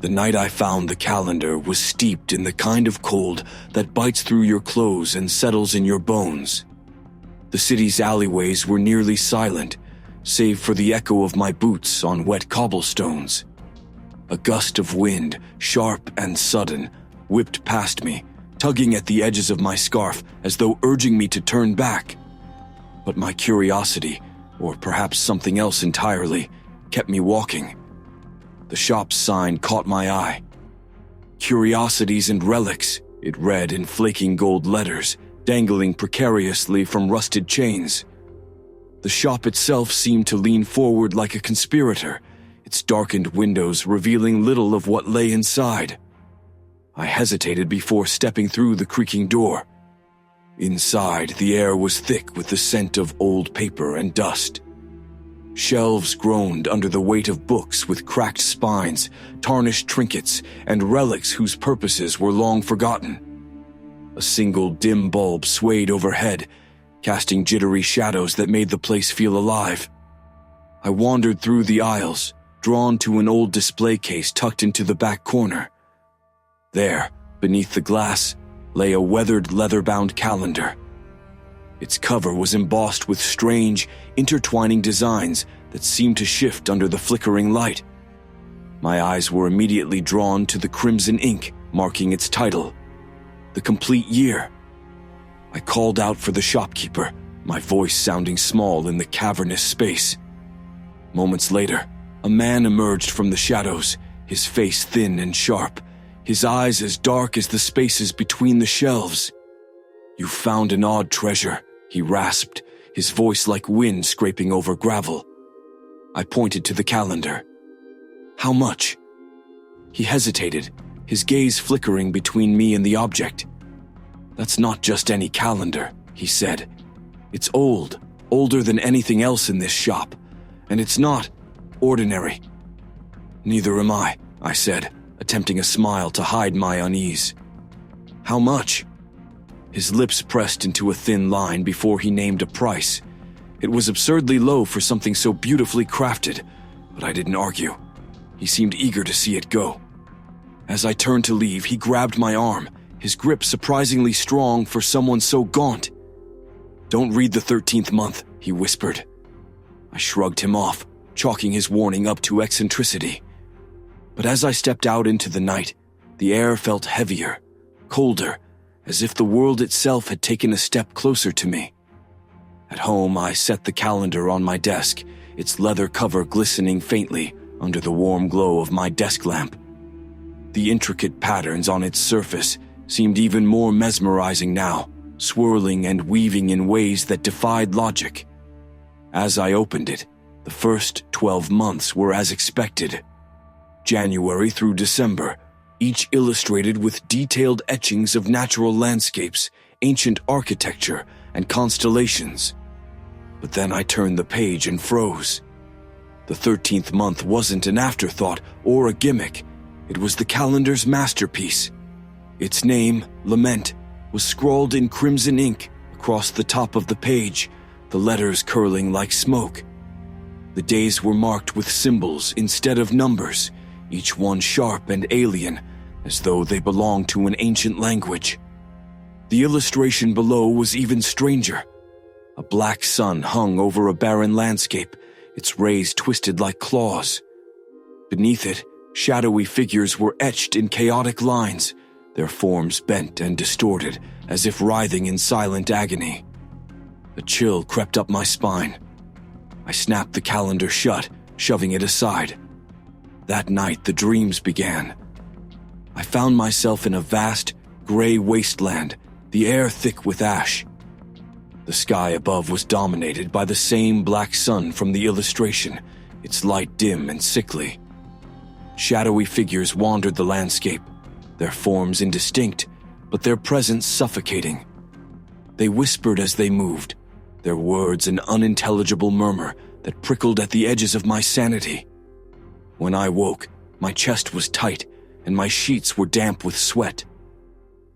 The night I found the calendar was steeped in the kind of cold that bites through your clothes and settles in your bones. The city's alleyways were nearly silent, save for the echo of my boots on wet cobblestones. A gust of wind, sharp and sudden, whipped past me, tugging at the edges of my scarf as though urging me to turn back. But my curiosity, or perhaps something else entirely, kept me walking. The shop's sign caught my eye. "Curiosities and Relics," it read in flaking gold letters, dangling precariously from rusted chains. The shop itself seemed to lean forward like a conspirator, its darkened windows revealing little of what lay inside. I hesitated before stepping through the creaking door. Inside, the air was thick with the scent of old paper and dust. Shelves groaned under the weight of books with cracked spines, tarnished trinkets, and relics whose purposes were long forgotten. A single dim bulb swayed overhead, casting jittery shadows that made the place feel alive. I wandered through the aisles, drawn to an old display case tucked into the back corner. There, beneath the glass, lay a weathered leather-bound calendar. Its cover was embossed with strange, intertwining designs that seemed to shift under the flickering light. My eyes were immediately drawn to the crimson ink marking its title, "The Complete Year." I called out for the shopkeeper, my voice sounding small in the cavernous space. Moments later, a man emerged from the shadows, his face thin and sharp, his eyes as dark as the spaces between the shelves. "You found an odd treasure," he rasped, his voice like wind scraping over gravel. I pointed to the calendar. "How much?" He hesitated, his gaze flickering between me and the object. "That's not just any calendar," he said. "It's old, older than anything else in this shop, and it's not ordinary." "Neither am I," I said, attempting a smile to hide my unease. "How much?" His lips pressed into a thin line before he named a price. It was absurdly low for something so beautifully crafted, but I didn't argue. He seemed eager to see it go. As I turned to leave, he grabbed my arm, his grip surprisingly strong for someone so gaunt. "Don't read the 13th month," he whispered. I shrugged him off, chalking his warning up to eccentricity. But as I stepped out into the night, the air felt heavier, colder, as if the world itself had taken a step closer to me. At home, I set the calendar on my desk, its leather cover glistening faintly under the warm glow of my desk lamp. The intricate patterns on its surface seemed even more mesmerizing now, swirling and weaving in ways that defied logic. As I opened it, the first 12 months were as expected. January through December, each illustrated with detailed etchings of natural landscapes, ancient architecture, and constellations. But then I turned the page and froze. The 13th month wasn't an afterthought or a gimmick. It was the calendar's masterpiece. Its name, Lament, was scrawled in crimson ink across the top of the page, the letters curling like smoke. The days were marked with symbols instead of numbers, each one sharp and alien, as though they belonged to an ancient language. The illustration below was even stranger. A black sun hung over a barren landscape, its rays twisted like claws. Beneath it, shadowy figures were etched in chaotic lines, their forms bent and distorted, as if writhing in silent agony. A chill crept up my spine. I snapped the calendar shut, shoving it aside. That night, the dreams began. I found myself in a vast, gray wasteland, the air thick with ash. The sky above was dominated by the same black sun from the illustration, its light dim and sickly. Shadowy figures wandered the landscape, their forms indistinct, but their presence suffocating. They whispered as they moved, their words an unintelligible murmur that prickled at the edges of my sanity. When I woke, my chest was tight, and my sheets were damp with sweat.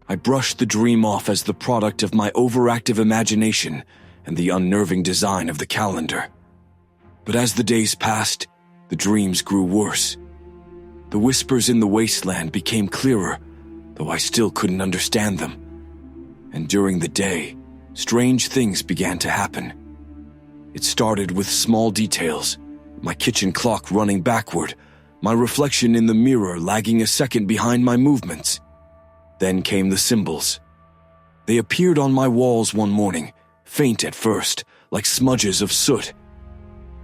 I brushed the dream off as the product of my overactive imagination and the unnerving design of the calendar. But as the days passed, the dreams grew worse. The whispers in the wasteland became clearer, though I still couldn't understand them. And during the day, strange things began to happen. It started with small details, my kitchen clock running backward, my reflection in the mirror lagging a second behind my movements. Then came the symbols. They appeared on my walls one morning, faint at first, like smudges of soot.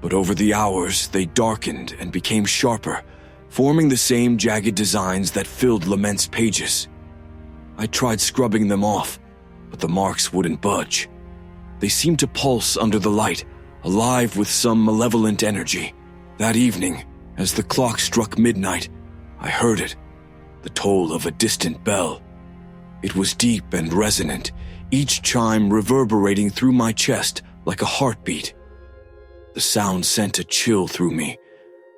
But over the hours, they darkened and became sharper, forming the same jagged designs that filled Lament's pages. I tried scrubbing them off, but the marks wouldn't budge. They seemed to pulse under the light, alive with some malevolent energy. That evening, as the clock struck midnight, I heard it, the toll of a distant bell. It was deep and resonant, each chime reverberating through my chest like a heartbeat. The sound sent a chill through me,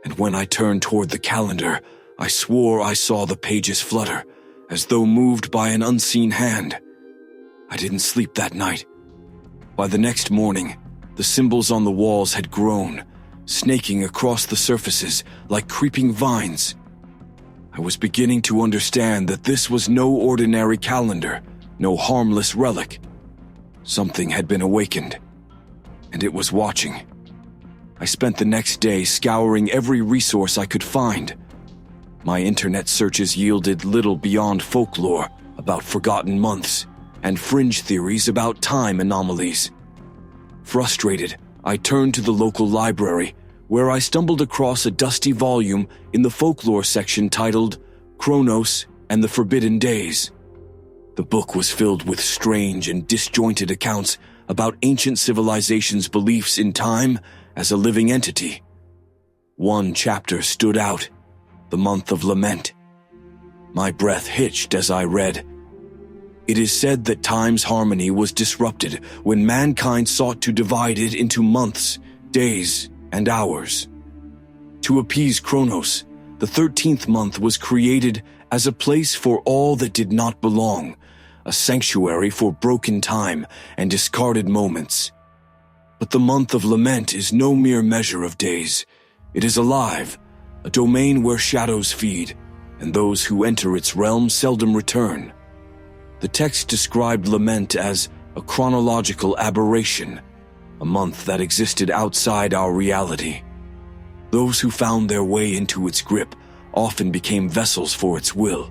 and when I turned toward the calendar, I swore I saw the pages flutter, as though moved by an unseen hand. I didn't sleep that night. By the next morning, the symbols on the walls had grown, snaking across the surfaces like creeping vines. I was beginning to understand that this was no ordinary calendar, no harmless relic. Something had been awakened, and it was watching. I spent the next day scouring every resource I could find. My internet searches yielded little beyond folklore about forgotten months and fringe theories about time anomalies. Frustrated, I turned to the local library, where I stumbled across a dusty volume in the folklore section titled Kronos and the Forbidden Days. The book was filled with strange and disjointed accounts about ancient civilizations' beliefs in time as a living entity. One chapter stood out, the month of lament. My breath hitched as I read. It is said that time's harmony was disrupted when mankind sought to divide it into months, days, and hours. To appease Kronos, the 13th month was created as a place for all that did not belong, a sanctuary for broken time and discarded moments. But the month of lament is no mere measure of days. It is alive, a domain where shadows feed, and those who enter its realm seldom return. The text described lament as a chronological aberration, a month that existed outside our reality. Those who found their way into its grip often became vessels for its will.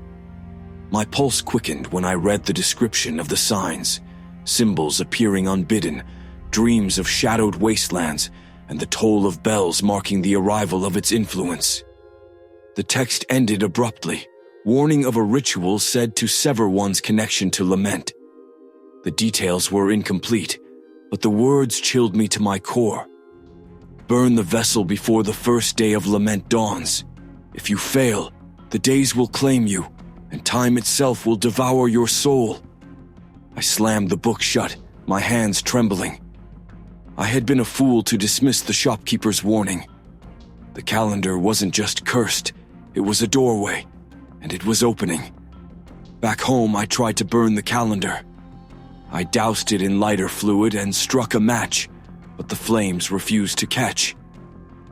My pulse quickened when I read the description of the signs, symbols appearing unbidden, dreams of shadowed wastelands, and the toll of bells marking the arrival of its influence. The text ended abruptly, warning of a ritual said to sever one's connection to lament. The details were incomplete, but the words chilled me to my core. Burn the vessel before the first day of lament dawns. If you fail, the days will claim you, and time itself will devour your soul. I slammed the book shut, my hands trembling. I had been a fool to dismiss the shopkeeper's warning. The calendar wasn't just cursed, it was a doorway, and it was opening. Back home, I tried to burn the calendar. I doused it in lighter fluid and struck a match, but the flames refused to catch.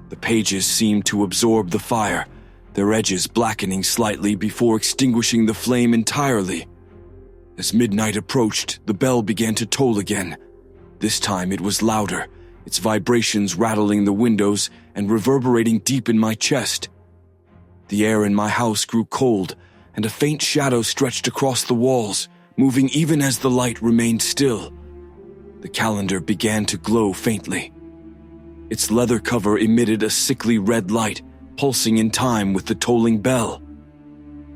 The pages seemed to absorb the fire, their edges blackening slightly before extinguishing the flame entirely. As midnight approached, the bell began to toll again. This time it was louder, its vibrations rattling the windows and reverberating deep in my chest. The air in my house grew cold, and a faint shadow stretched across the walls, moving even as the light remained still. The calendar began to glow faintly. Its leather cover emitted a sickly red light, pulsing in time with the tolling bell.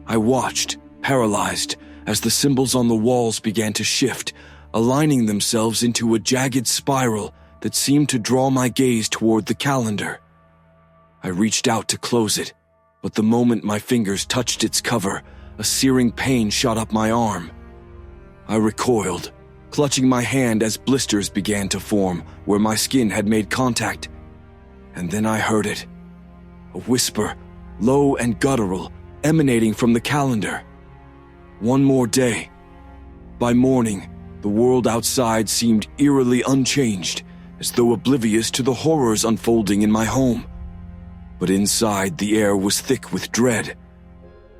I watched, paralyzed, as the symbols on the walls began to shift, aligning themselves into a jagged spiral that seemed to draw my gaze toward the calendar. I reached out to close it, but the moment my fingers touched its cover, a searing pain shot up my arm. I recoiled, clutching my hand as blisters began to form where my skin had made contact. And then I heard it. A whisper, low and guttural, emanating from the calendar. One more day. By morning, the world outside seemed eerily unchanged, as though oblivious to the horrors unfolding in my home. But inside, the air was thick with dread.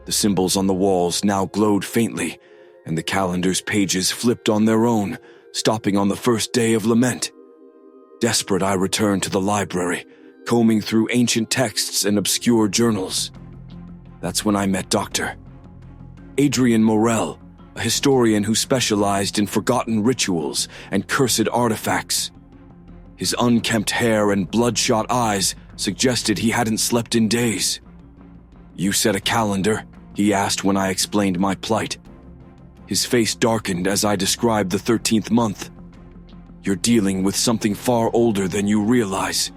The symbols on the walls now glowed faintly, and the calendar's pages flipped on their own, stopping on the first day of lament. Desperate, I returned to the library, combing through ancient texts and obscure journals. That's when I met Dr. Adrian Morel, a historian who specialized in forgotten rituals and cursed artifacts. His unkempt hair and bloodshot eyes suggested he hadn't slept in days. "You said a calendar?" he asked when I explained my plight. His face darkened as I described the 13th month. "You're dealing with something far older than you realize.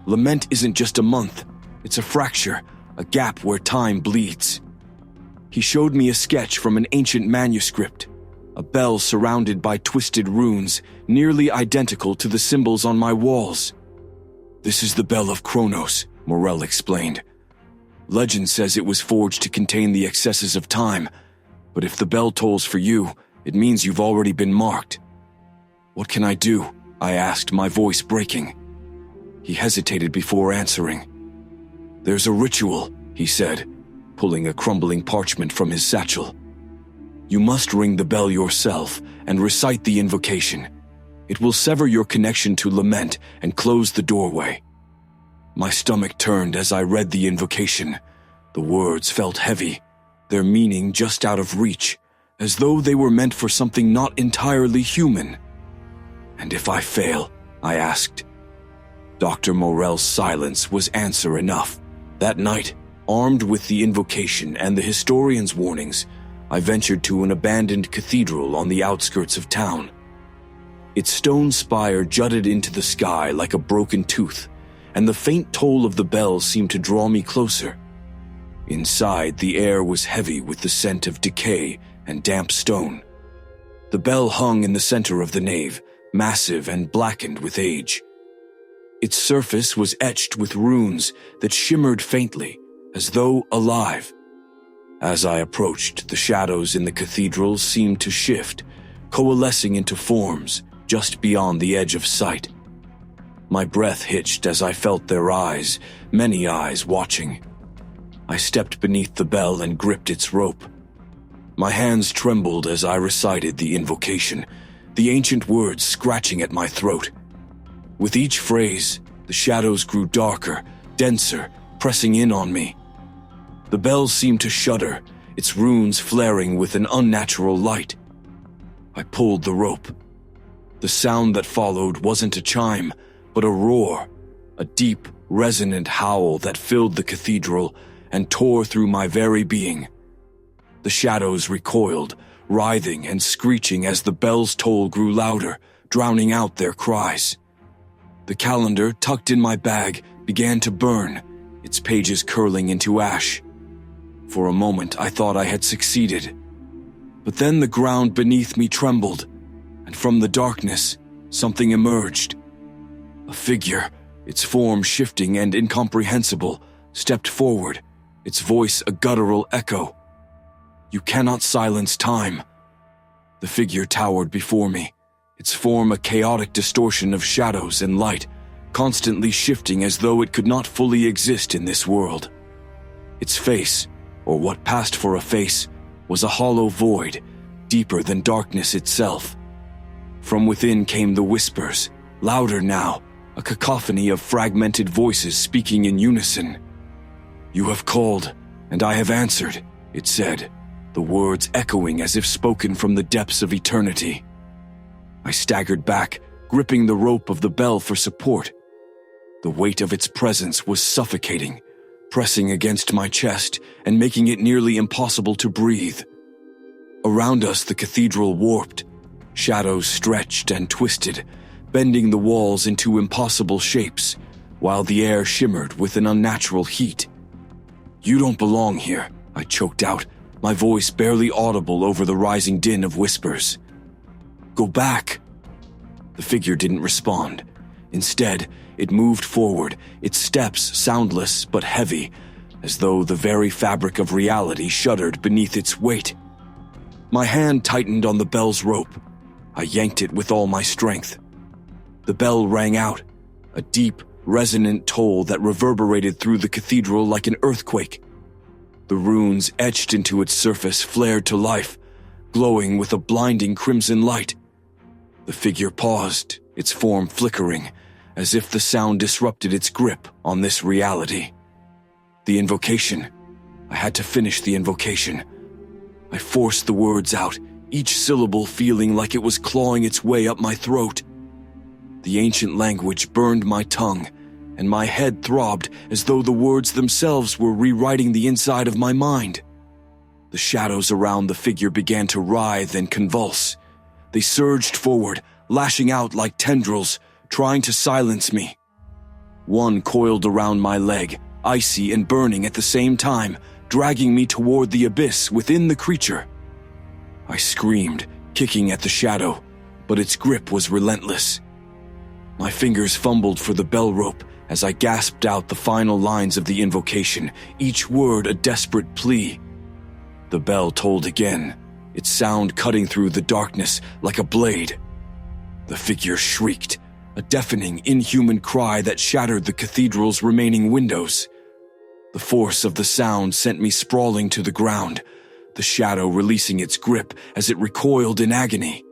Lament isn't just a month. It's a fracture, a gap where time bleeds." He showed me a sketch from an ancient manuscript, a bell surrounded by twisted runes, nearly identical to the symbols on my walls. "This is the Bell of Kronos," Morel explained. "Legend says it was forged to contain the excesses of time, but if the bell tolls for you, it means you've already been marked." "What can I do?" I asked, my voice breaking. He hesitated before answering. "There's a ritual," he said, pulling a crumbling parchment from his satchel. "You must ring the bell yourself and recite the invocation. It will sever your connection to lament and close the doorway." My stomach turned as I read the invocation. The words felt heavy, their meaning just out of reach, as though they were meant for something not entirely human. "And if I fail?" I asked. Dr. Morel's silence was answer enough. That night, armed with the invocation and the historian's warnings, I ventured to an abandoned cathedral on the outskirts of town. Its stone spire jutted into the sky like a broken tooth, and the faint toll of the bell seemed to draw me closer. Inside, the air was heavy with the scent of decay and damp stone. The bell hung in the center of the nave, massive and blackened with age. Its surface was etched with runes that shimmered faintly, as though alive. As I approached, the shadows in the cathedral seemed to shift, coalescing into forms just beyond the edge of sight. My breath hitched as I felt their eyes, many eyes watching. I stepped beneath the bell and gripped its rope. My hands trembled as I recited the invocation, the ancient words scratching at my throat. With each phrase, the shadows grew darker, denser, pressing in on me. The bell seemed to shudder, its runes flaring with an unnatural light. I pulled the rope. The sound that followed wasn't a chime, but a roar, a deep, resonant howl that filled the cathedral and tore through my very being. The shadows recoiled, writhing and screeching as the bell's toll grew louder, drowning out their cries. The calendar, tucked in my bag, began to burn, its pages curling into ash. For a moment, I thought I had succeeded. But then the ground beneath me trembled, and from the darkness, something emerged. A figure, its form shifting and incomprehensible, stepped forward, its voice a guttural echo. "You cannot silence time." The figure towered before me, its form a chaotic distortion of shadows and light, constantly shifting as though it could not fully exist in this world. Its face, or what passed for a face, was a hollow void, deeper than darkness itself. From within came the whispers, louder now, a cacophony of fragmented voices speaking in unison. "You have called, and I have answered," it said, the words echoing as if spoken from the depths of eternity. I staggered back, gripping the rope of the bell for support. The weight of its presence was suffocating, pressing against my chest and making it nearly impossible to breathe. Around us, the cathedral warped. Shadows stretched and twisted, bending the walls into impossible shapes, while the air shimmered with an unnatural heat. "You don't belong here," I choked out, my voice barely audible over the rising din of whispers. "Go back." The figure didn't respond. Instead, it moved forward, its steps soundless but heavy, as though the very fabric of reality shuddered beneath its weight. My hand tightened on the bell's rope. I yanked it with all my strength. The bell rang out, a deep, resonant toll that reverberated through the cathedral like an earthquake. The runes etched into its surface flared to life, glowing with a blinding crimson light. The figure paused, its form flickering, as if the sound disrupted its grip on this reality. The invocation. I had to finish the invocation. I forced the words out, each syllable feeling like it was clawing its way up my throat. The ancient language burned my tongue, and my head throbbed as though the words themselves were rewriting the inside of my mind. The shadows around the figure began to writhe and convulse. They surged forward, lashing out like tendrils, trying to silence me. One coiled around my leg, icy and burning at the same time, dragging me toward the abyss within the creature. I screamed, kicking at the shadow, but its grip was relentless. My fingers fumbled for the bell rope as I gasped out the final lines of the invocation, each word a desperate plea. The bell tolled again, its sound cutting through the darkness like a blade. The figure shrieked, a deafening, inhuman cry that shattered the cathedral's remaining windows. The force of the sound sent me sprawling to the ground, the shadow releasing its grip as it recoiled in agony.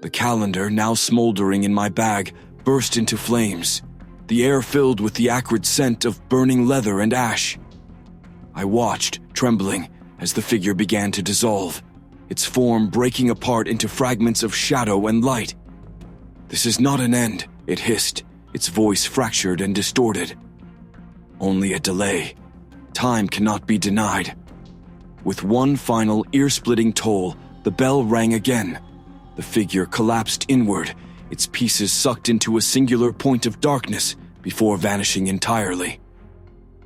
The calendar, now smoldering in my bag, burst into flames, the air filled with the acrid scent of burning leather and ash. I watched, trembling, as the figure began to dissolve, its form breaking apart into fragments of shadow and light. "This is not an end," it hissed, its voice fractured and distorted. "Only a delay. Time cannot be denied." With one final ear-splitting toll, the bell rang again. The figure collapsed inward, its pieces sucked into a singular point of darkness before vanishing entirely.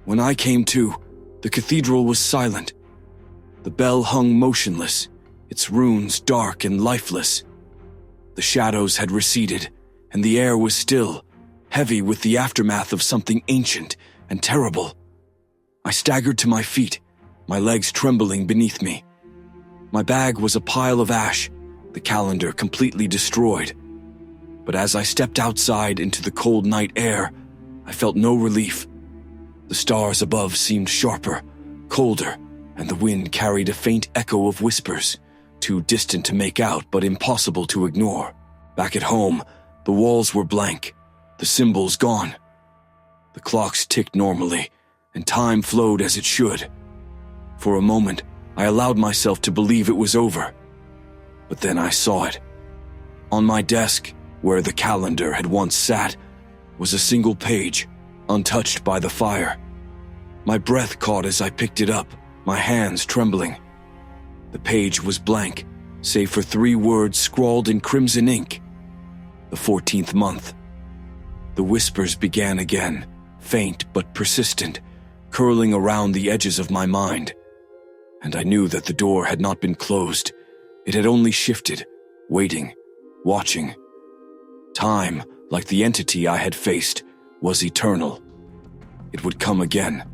When I came to, the cathedral was silent. The bell hung motionless, its runes dark and lifeless. The shadows had receded, and the air was still, heavy with the aftermath of something ancient and terrible. I staggered to my feet, my legs trembling beneath me. My bag was a pile of ash, the calendar completely destroyed. But as I stepped outside into the cold night air, I felt no relief. The stars above seemed sharper, colder, and the wind carried a faint echo of whispers, too distant to make out but impossible to ignore. Back at home, the walls were blank, the symbols gone. The clocks ticked normally, and time flowed as it should. For a moment, I allowed myself to believe it was over. But then I saw it. On my desk, where the calendar had once sat, was a single page, untouched by the fire. My breath caught as I picked it up, my hands trembling. The page was blank, save for 3 words scrawled in crimson ink. The 14th month. The whispers began again, faint but persistent, curling around the edges of my mind. And I knew that the door had not been closed. It had only shifted, waiting, watching. Time, like the entity I had faced, was eternal. It would come again,